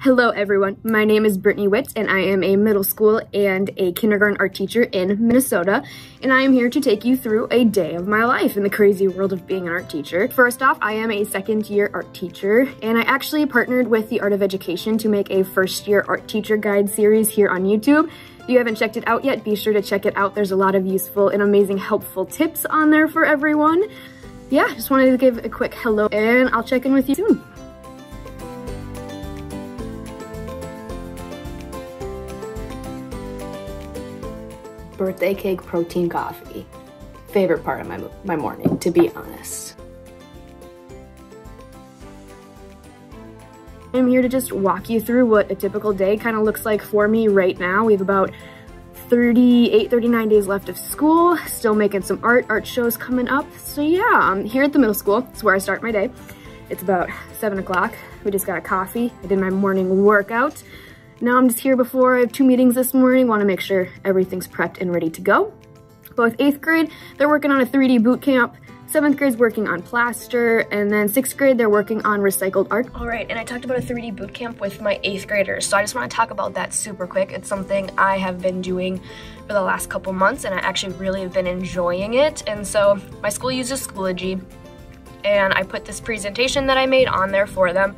Hello everyone, my name is Brittany Witt and I am a middle school and a kindergarten art teacher in Minnesota, and I am here to take you through a day of my life in the crazy world of being an art teacher. First off, I am a second-year art teacher, and I actually partnered with the Art of Education to make a first-year art teacher guide series here on YouTube. If you haven't checked it out yet, be sure to check it out. There's a lot of useful and amazing helpful tips on there for everyone. Yeah, just wanted to give a quick hello and I'll check in with you soon. Birthday cake protein coffee. Favorite part of my morning, to be honest. I'm here to just walk you through what a typical day kind of looks like for me right now. We have about 39 days left of school, still making some art shows coming up. So yeah, I'm here at the middle school. It's where I start my day. It's about 7 o'clock. We just got a coffee. I did my morning workout. Now I'm just here before I have 2 meetings this morning. Want to make sure everything's prepped and ready to go. Both 8th grade, they're working on a 3D boot camp. 7th grade's working on plaster, and then 6th grade, they're working on recycled art. All right, and I talked about a 3D boot camp with my 8th graders, so I just want to talk about that super quick. It's something I have been doing for the last couple months, and I actually really have been enjoying it. And so my school uses Schoology, and I put this presentation that I made on there for them,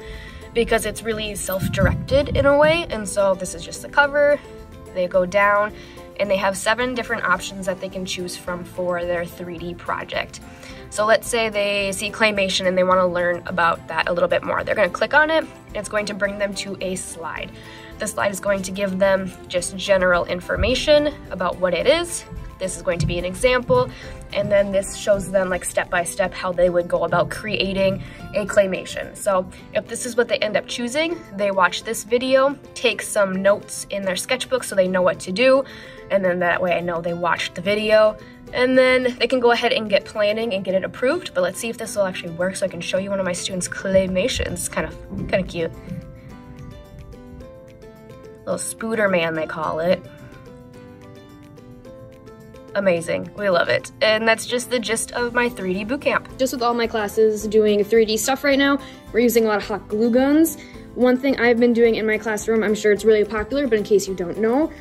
because it's really self-directed in a way. And so this is just the cover. They go down and they have 7 different options that they can choose from for their 3D project. So let's say they see claymation and they want to learn about that a little bit more. They're going to click on it and it's going to bring them to a slide. The slide is going to give them just general information about what it is. This is going to be an example, and then this shows them like step by step how they would go about creating a claymation. So if this is what they end up choosing, they watch this video, take some notes in their sketchbook so they know what to do, and then that way I know they watched the video, and then they can go ahead and get planning and get it approved. But let's see if this will actually work so I can show you one of my students' claymations. Kind of cute. Little Spooder Man, they call it. Amazing, we love it. And that's just the gist of my 3D bootcamp. Just with all my classes doing 3D stuff right now, we're using a lot of hot glue guns. One thing I've been doing in my classroom, I'm sure it's really popular, but in case you don't know,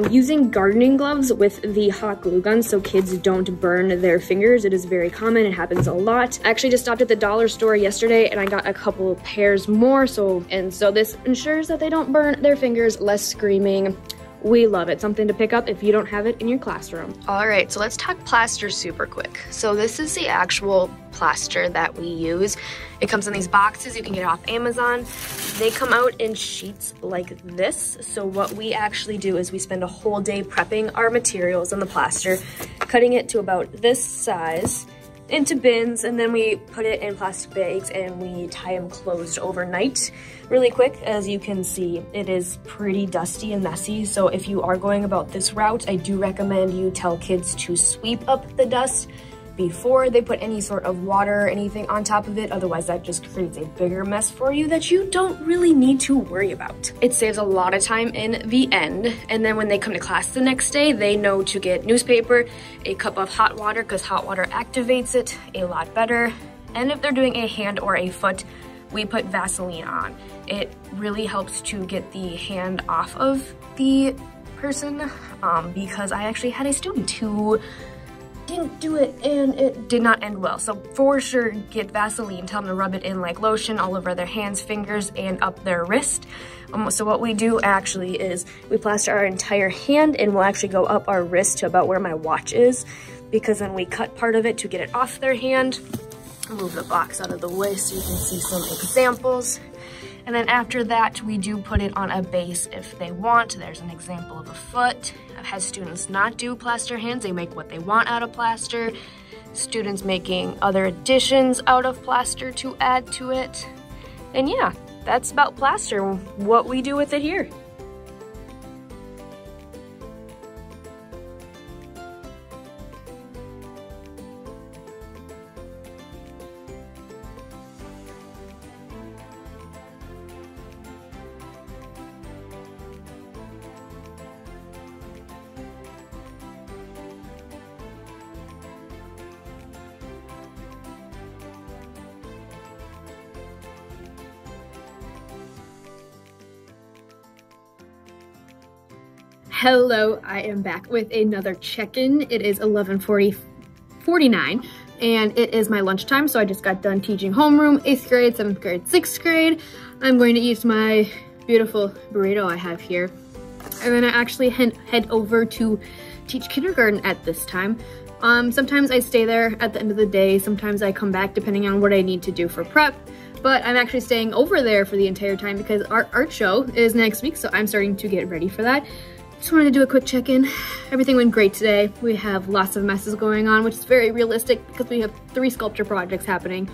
using gardening gloves with the hot glue gun so kids don't burn their fingers. It is very common, it happens a lot. I actually just stopped at the dollar store yesterday and I got a couple pairs more, so this ensures that they don't burn their fingers, less screaming. We love it. Something to pick up if you don't have it in your classroom. All right, so let's talk plaster super quick. So this is the actual plaster that we use. It comes in these boxes. You can get it off Amazon. They come out in sheets like this. So what we actually do is we spend a whole day prepping our materials and the plaster, cutting it to about this size into bins, and then we put it in plastic bags and we tie them closed overnight really quick. As you can see, it is pretty dusty and messy, so if you are going about this route, I do recommend you tell kids to sweep up the dust before they put any sort of water or anything on top of it. Otherwise that just creates a bigger mess for you that you don't really need to worry about. It saves a lot of time in the end, and then when they come to class the next day, they know to get newspaper, a cup of hot water, because hot water activates it a lot better. And if they're doing a hand or a foot, we put Vaseline on. It really helps to get the hand off of the person, because I actually had a student who didn't do it and it did not end well. So for sure, get Vaseline, tell them to rub it in like lotion all over their hands, fingers, and up their wrist. So what we do actually is we plaster our entire hand, and we'll actually go up our wrist to about where my watch is, because then we cut part of it to get it off their hand. I'll move the box out of the way so you can see some examples. And then after that, we do put it on a base if they want. There's an example of a foot. I've had students not do plaster hands. They make what they want out of plaster. Students making other additions out of plaster to add to it. And yeah, that's about plaster, what we do with it here. Hello, I am back with another check-in. It is 11:49 and it is my lunchtime, so I just got done teaching homeroom, 8th grade, 7th grade, 6th grade. I'm going to eat my beautiful burrito I have here. And then I actually head over to teach kindergarten at this time. Sometimes I stay there at the end of the day, sometimes I come back depending on what I need to do for prep. But I'm actually staying over there for the entire time because our art show is next week, so I'm starting to get ready for that. Just wanted to do a quick check-in. Everything went great today. We have lots of messes going on, which is very realistic because we have 3 sculpture projects happening.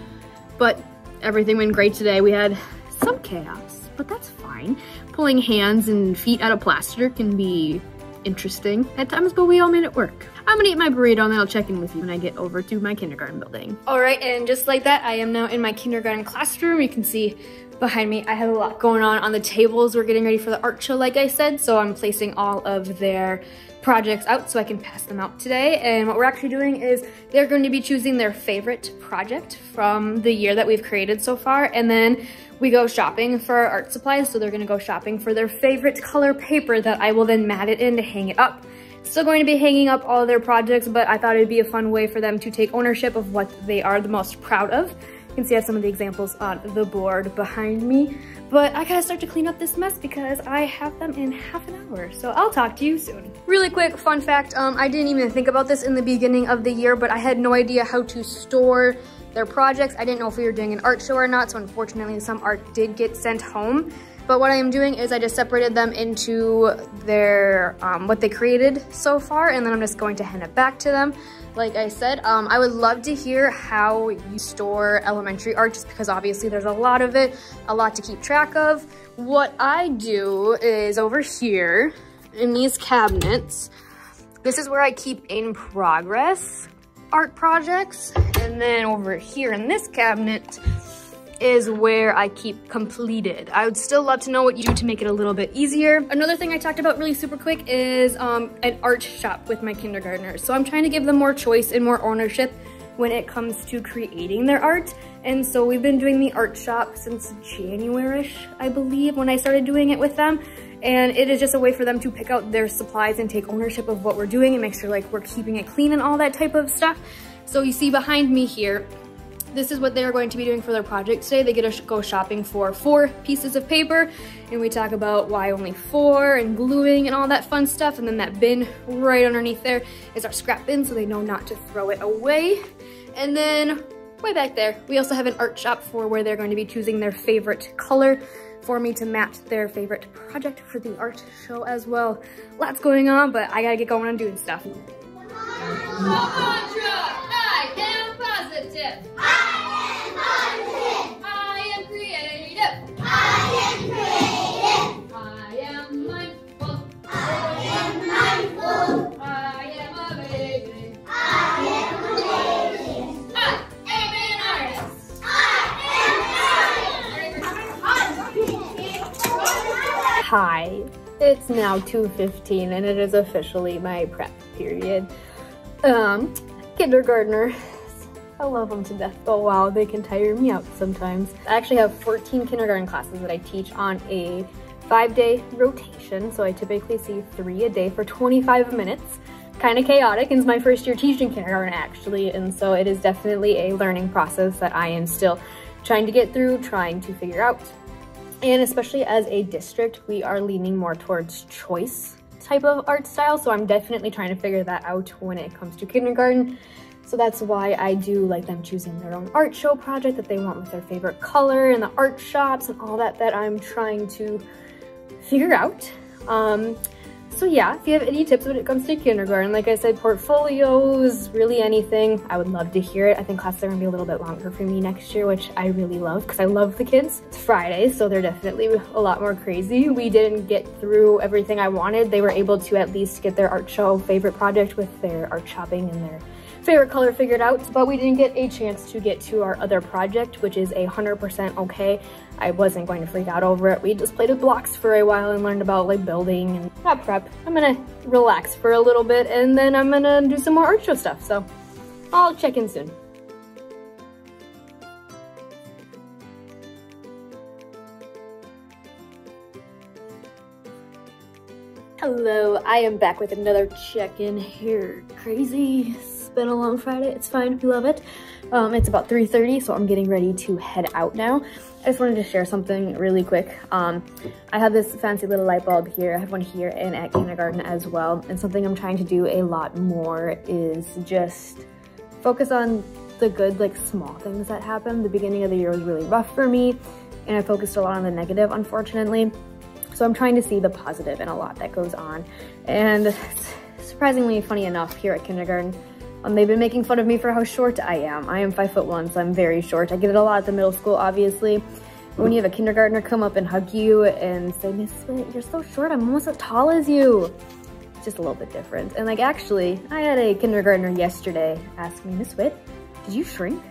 But everything went great today. We had some chaos, but that's fine. Pulling hands and feet out of plaster can be interesting at times, but we all made it work. I'm gonna eat my burrito and then I'll check in with you when I get over to my kindergarten building. All right, and just like that, I am now in my kindergarten classroom. You can see behind me, I have a lot going on the tables. We're getting ready for the art show, like I said, so I'm placing all of their projects out so I can pass them out today. And what we're actually doing is they're going to be choosing their favorite project from the year that we've created so far, and then we go shopping for our art supplies. So they're gonna go shopping for their favorite color paper that I will then mat it in to hang it up. Still going to be hanging up all their projects, but I thought it'd be a fun way for them to take ownership of what they are the most proud of. You can see I have some of the examples on the board behind me, but I gotta start to clean up this mess because I have them in half an hour. So I'll talk to you soon. Really quick fun fact, I didn't even think about this in the beginning of the year, but I had no idea how to store their projects. I didn't know if we were doing an art show or not, so unfortunately some art did get sent home. But what I am doing is I just separated them into their, what they created so far, and then I'm just going to hand it back to them. Like I said, I would love to hear how you store elementary art, just because obviously there's a lot of it, a lot to keep track of. What I do is over here in these cabinets, this is where I keep in progress art projects. And then over here in this cabinet is where I keep completed. I would still love to know what you do to make it a little bit easier. Another thing I talked about really super quick is an art shop with my kindergartners. So I'm trying to give them more choice and more ownership when it comes to creating their art. And so we've been doing the art shop since January-ish, I believe, when I started doing it with them. And it is just a way for them to pick out their supplies and take ownership of what we're doing and make sure like we're keeping it clean and all that type of stuff. So you see behind me here, this is what they're going to be doing for their project today. They get to go shopping for 4 pieces of paper, and we talk about why only 4 and gluing and all that fun stuff. And then that bin right underneath there is our scrap bin, so they know not to throw it away. And then way back there, we also have an art shop for where they're going to be choosing their favorite color for me to match their favorite project for the art show as well. Lots going on, but I gotta get going on doing stuff. I am positive. I am positive. I am creative. I am creative. I am mindful. I am mindful. I am amazing. I am amazing. I am an artist. I am an artist. Hi, it's now 2:15 and it is officially my prep period. Kindergartner. I love them to death. Oh wow, they can tire me out sometimes. I actually have 14 kindergarten classes that I teach on a 5-day rotation, so I typically see 3 a day for 25 minutes. Kind of chaotic, and it's my first year teaching kindergarten actually, and so it is definitely a learning process that I am still trying to get through, trying to figure out. And especially as a district, we are leaning more towards choice type of art style, so I'm definitely trying to figure that out when it comes to kindergarten. So that's why I do like them choosing their own art show project that they want with their favorite color and the art shops and all that I'm trying to figure out. So yeah, if you have any tips when it comes to kindergarten, like I said, portfolios, really anything, I would love to hear it. I think classes are gonna be a little bit longer for me next year, which I really love because I love the kids. It's Friday, so they're definitely a lot more crazy. We didn't get through everything I wanted. They were able to at least get their art show favorite project with their art shopping and their favorite color figured out, but we didn't get a chance to get to our other project, which is 100% okay. I wasn't going to freak out over it. We just played with blocks for a while and learned about like building and not prep. I'm gonna relax for a little bit and then I'm gonna do some more art show stuff. So I'll check in soon. Hello, I am back with another check-in here. Crazy, it's been a long Friday, it's fine, we love it. It's about 3:30, so I'm getting ready to head out now. I just wanted to share something really quick. I have this fancy little light bulb here. I have one here and at kindergarten as well. And something I'm trying to do a lot more is just focus on the good, like, small things that happen. The beginning of the year was really rough for me, and I focused a lot on the negative, unfortunately. So I'm trying to see the positive in a lot that goes on. And it's surprisingly funny enough, here at kindergarten, they've been making fun of me for how short I am. I am 5'1", so I'm very short. I get it a lot at the middle school, obviously. But when you have a kindergartner come up and hug you and say, "Miss Witt, you're so short, I'm almost as tall as you." It's just a little bit different. And like, actually, I had a kindergartner yesterday ask me, "Miss Witt, did you shrink?"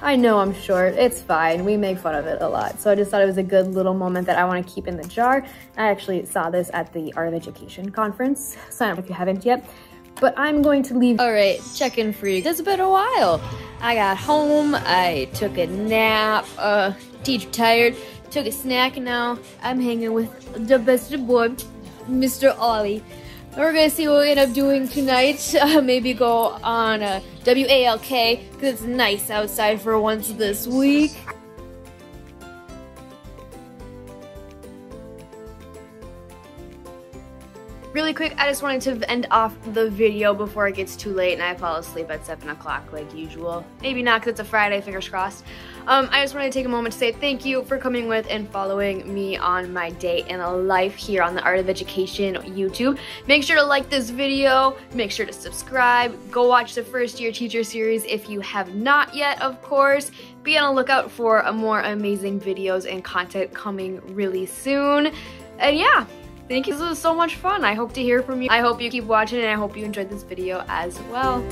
I know I'm short, it's fine. We make fun of it a lot. So I just thought it was a good little moment that I want to keep in the jar. I actually saw this at the Art of Education conference. Sign up if you haven't yet. But I'm going to leave. All right, check-in for you. It's been a while. I got home, I took a nap, teacher tired, took a snack, and now I'm hanging with the best boy, Mr. Ollie. We're gonna see what we end up doing tonight. Maybe go on a WALK, because it's nice outside for once this week. Really quick, I just wanted to end off the video before it gets too late and I fall asleep at 7 o'clock like usual. Maybe not because it's a Friday, fingers crossed. I just wanted to take a moment to say thank you for coming with and following me on my day in a life here on the Art of Education YouTube. Make sure to like this video, make sure to subscribe, go watch the First Year Teacher series if you have not yet, of course. Be on the lookout for more amazing videos and content coming really soon. And yeah. Thank you, this was so much fun. I hope to hear from you. I hope you keep watching and I hope you enjoyed this video as well.